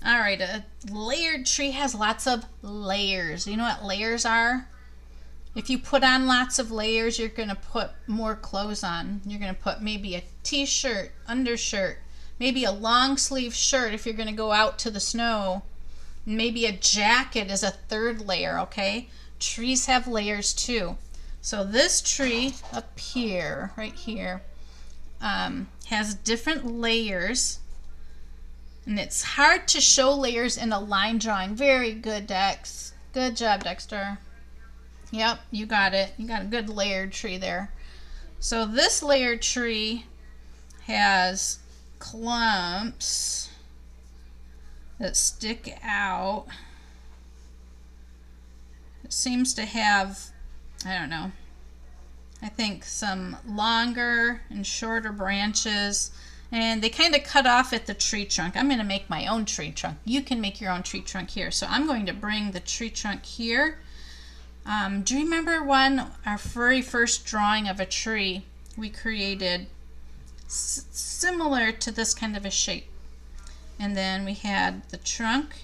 All right, a layered tree has lots of layers. You know what layers are? If you put on lots of layers, you're going to put more clothes on. You're going to put maybe a t-shirt, undershirt, maybe a long sleeve shirt if you're going to go out to the snow. Maybe a jacket is a third layer, okay? Trees have layers too. So this tree up here, right here, has different layers. And it's hard to show layers in a line drawing. Very good, Dex. Good job, Dexter. Yep, you got it. You got a good layered tree there. So this layered tree has clumps that stick out. It seems to have, I don't know, I think some longer and shorter branches, and they kind of cut off at the tree trunk. I'm going to make my own tree trunk. You can make your own tree trunk here. So I'm going to bring the tree trunk here Do you remember our very first drawing of a tree we created similar to this kind of a shape? And then we had the trunk,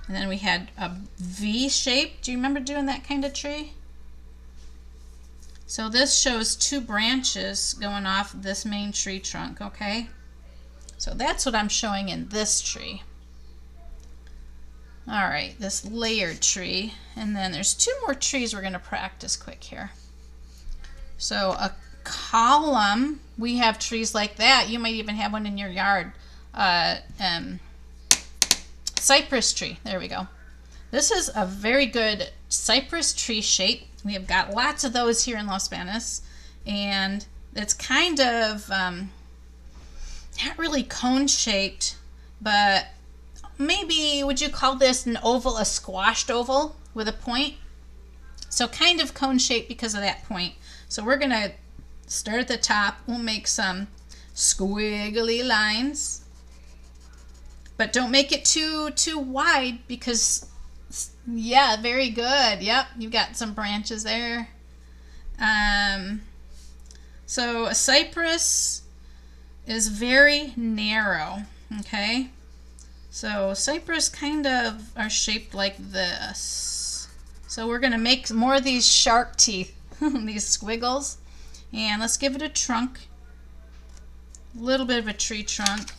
and then we had a V shape. Do you remember doing that kind of tree? So this shows two branches going off this main tree trunk, okay? So that's what I'm showing in this tree. All right, this layered tree. And then there's two more trees we're going to practice quick here. So a column, we have trees like that. You might even have one in your yard. Cypress tree, there we go. This is a very good cypress tree shape. We have got lots of those here in Los Banos. And it's kind of not really cone shaped, but maybe would you call this an oval, a squashed oval with a point? So kind of cone shaped because of that point. So we're going to start at the top. We'll make some squiggly lines, but don't make it too wide because, yeah, very good. Yep, you got some branches there. So a cypress is very narrow, okay? So cypress kind of are shaped like this. So we're going to make more of these shark teeth, these squiggles. And let's give it a trunk. A little bit of a tree trunk.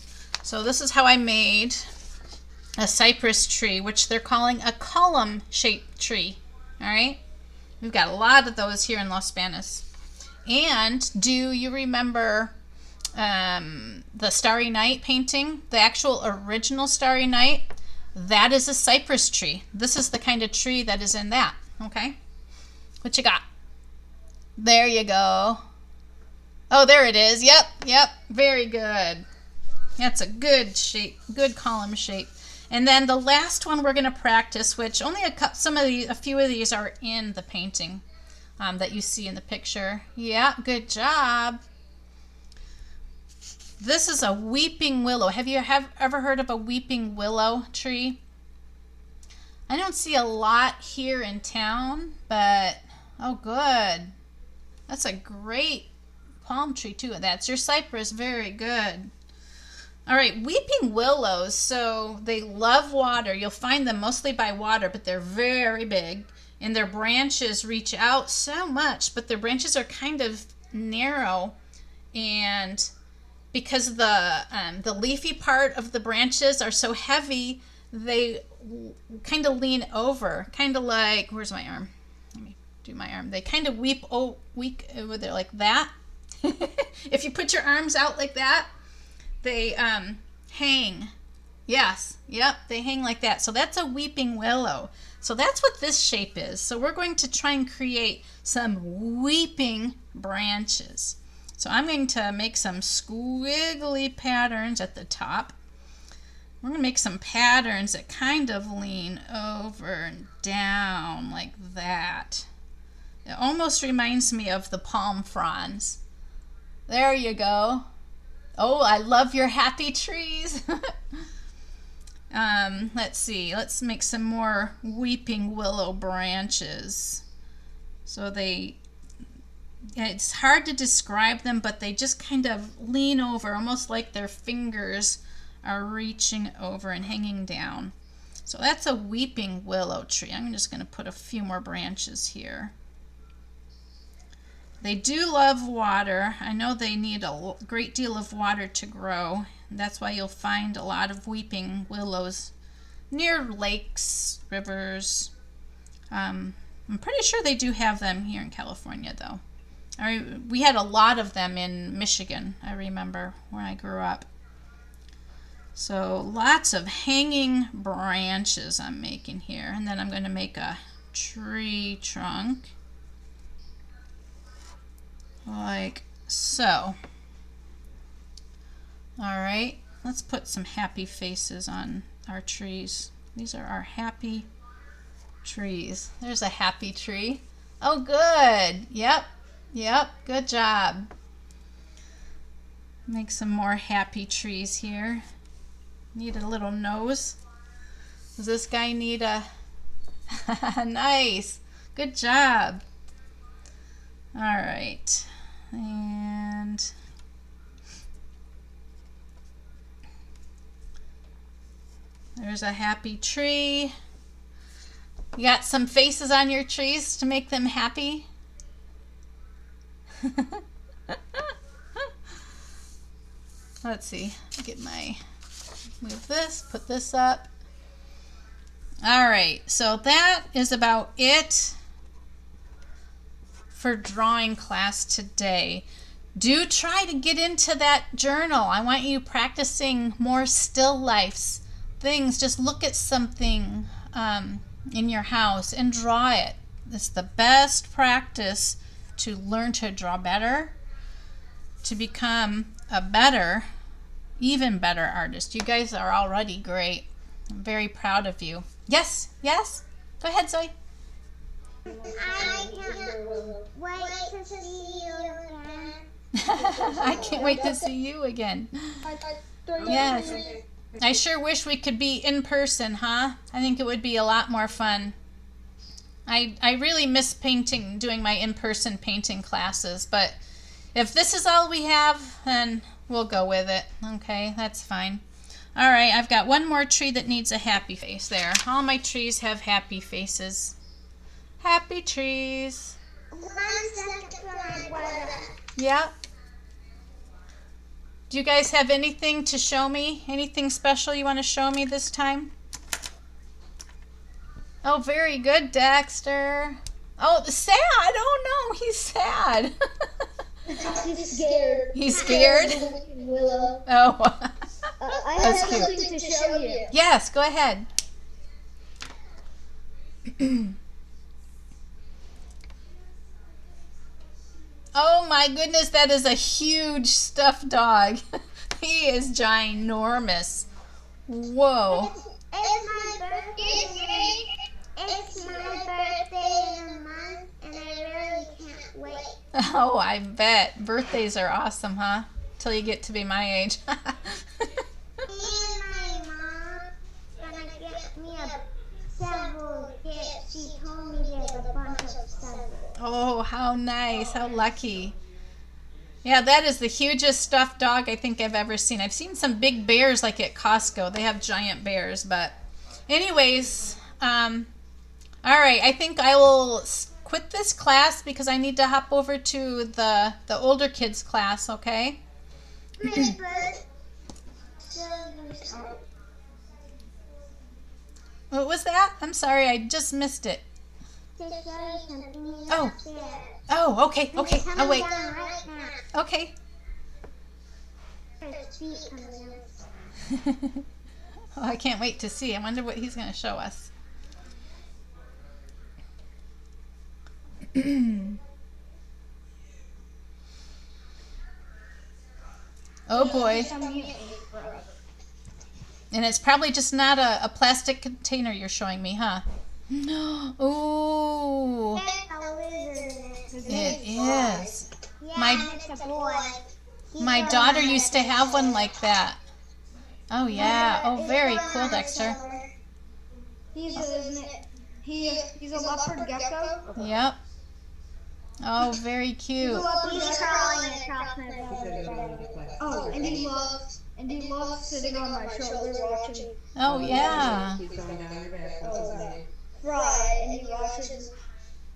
So this is how I made a cypress tree, which they're calling a column-shaped tree. All right? We've got a lot of those here in Los Banos. And do you remember the Starry Night painting? The actual original Starry Night? That is a cypress tree. This is the kind of tree that is in that. Okay? What you got? There you go. Oh, there it is. Yep. Very good. That's a good shape, good column shape. And then the last one we're going to practice, which only a few of these are in the painting that you see in the picture. Yeah, good job. This is a weeping willow. Have you ever heard of a weeping willow tree? I don't see a lot here in town, but oh, good. That's a great palm tree too. That's your cypress. Very good. All right, weeping willows. So they love water. You'll find them mostly by water, but they're very big. And their branches reach out so much, but their branches are kind of narrow. And because the leafy part of the branches are so heavy, they kind of lean over. Kind of like, where's my arm? Let me do my arm. They kind of weep over there like that. If you put your arms out like that, they hang. Yes, yep, they hang like that. So that's a weeping willow. So that's what this shape is. So we're going to try and create some weeping branches. So I'm going to make some squiggly patterns at the top. We're going to make some patterns that kind of lean over and down like that. It almost reminds me of the palm fronds. There you go. Oh, I love your happy trees. Let's see. Let's make some more weeping willow branches. So it's hard to describe them, but they just kind of lean over, almost like their fingers are reaching over and hanging down. So that's a weeping willow tree. I'm just going to put a few more branches here. They do love water. I know they need a great deal of water to grow. That's why you'll find a lot of weeping willows near lakes, rivers. I'm pretty sure they do have them here in California, though. We had a lot of them in Michigan, I remember, when I grew up. So lots of hanging branches I'm making here. And then I'm going to make a tree trunk. Like so. Alright, let's put some happy faces on our trees. These are our happy trees. There's a happy tree. Oh, good. Yep, good job. Make some more happy trees here. Need a little nose. Does this guy need a... Nice. Good job. All right. And there's a happy tree. You got some faces on your trees to make them happy? Let's see. Move this, put this up. All right, so that is about it for drawing class today. Do try to get into that journal. I want you practicing more still lifes, things. Just look at something in your house and draw it. It's the best practice to learn to draw better, to become a better, even better artist. You guys are already great. I'm very proud of you. Yes, yes. Go ahead, Zoe. I can't wait to see you again. I can't wait to see you again. Yes. I sure wish we could be in person, huh? I think it would be a lot more fun. I really miss painting, doing my in-person painting classes, but if this is all we have, then we'll go with it. Okay, that's fine. All right, I've got one more tree that needs a happy face there. All my trees have happy faces. Happy trees. 1 second for my brother. Yeah. Do you guys have anything to show me? Anything special you want to show me this time? Oh, very good, Dexter. Oh, sad. Oh, no, he's sad. He's scared. He's scared? Willow. Oh. I That's have cute. something to show you. Yes, go ahead. Oh my goodness, that is a huge stuffed dog. He is ginormous. Whoa. It's my birthday. It's my birthday in a month, and I really can't wait. Oh, I bet. Birthdays are awesome, huh? Till you get to be my age. Me and my mom gonna get me several gifts. She told me there's a bunch of several. Oh, how nice. How lucky. Yeah, that is the hugest stuffed dog I think I've ever seen. I've seen some big bears like at Costco. They have giant bears, but anyways, all right, I think I will quit this class because I need to hop over to the older kids class, okay? What was that? I'm sorry, I just missed it. Oh. Oh, okay, okay. I'll wait. Okay. Oh, I can't wait to see. I wonder what he's going to show us. Oh boy. And it's probably just not a plastic container you're showing me, huh? Ooh. It is. My daughter used to have one like that. Oh yeah. Oh, very cool, Dexter. He's a leopard gecko. Yep. Oh, very cute. He's crawling across my belly. Oh, and he loves sitting on my shoulder watching. Oh yeah. Right, and he watches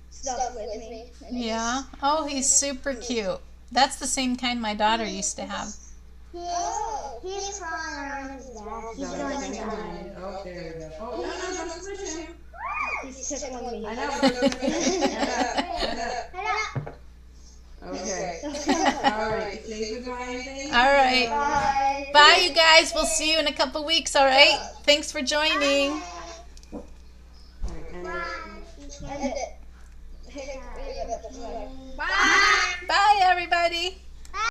stuff with me. Yeah. Oh, he's super cute. That's the same kind my daughter used to have. He's crawling around his back. He's going to die. Oh, there you go. Oh, no, don't squish him. He's tickling me. I know. Okay. All right. Say goodbye, anything? All right. Bye. Bye, you guys. We'll see you in a couple weeks, all right? Thanks for joining. End it. Bye, everybody.